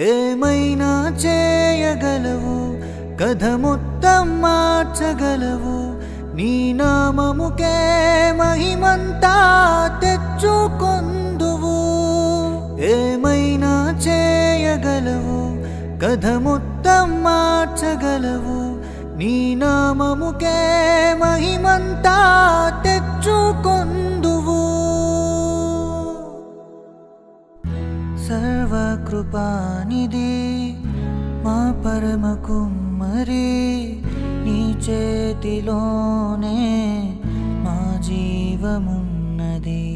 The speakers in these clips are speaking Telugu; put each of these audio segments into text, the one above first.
ఏమైనా చేయగలవు, కథ మొత్తం మార్చగలవు. నీ నామముకే మహిమంతా తెచ్చుకొందువు. ఏమైనా చేయగలవు, కథ మొత్తం మార్చగలవు. నీ నామముకే మహిమంతా తెచ్చుకొందువు. సర్వకృపానిధి మా పరమ కుమ్మరి, నీ చేతిలోనే మా జీవమున్నది.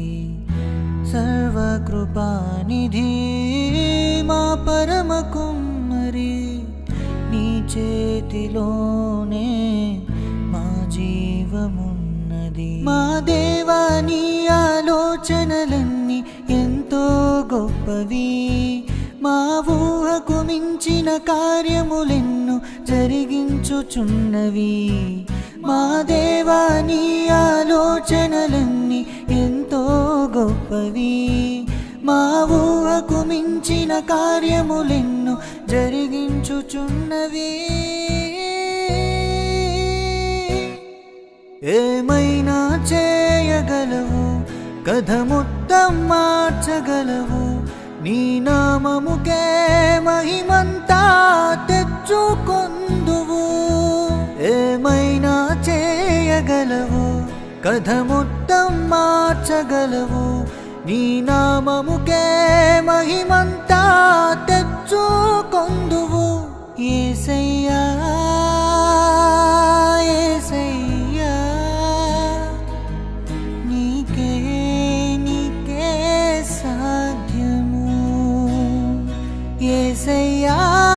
సర్వకృపానిధి మా పరమ కుమ్మరి, నీ చేతిలోనే మా జీవమున్నది. మా దేవా, నీ ఆలోచనలన్నీ ఎంతో గొప్పవి. మా ఊహకు మించిన కార్యములెన్నో జరిగించుచున్నవి. మా దేవా, నీ ఆలోచనలన్నీ ఎంతో గొప్పవి. మా ఊహకు మించిన కార్యములెన్నో జరిగించుచున్నవి. ఏమైనా చేయగలవు, కథ మొత్తం మార్చగలవు. నీ నామముకే మహిమంతా తెచ్చుకొందువు. ఏమైనా చేయగలవు, కథ మొత్తం మార్చగలవు. నీ నామముకే మహిమంతా తెచ్చుకొందువు. యేసయ్యా, యేసయ్యా, నీకే సాధ్యము. యేసయ్యా.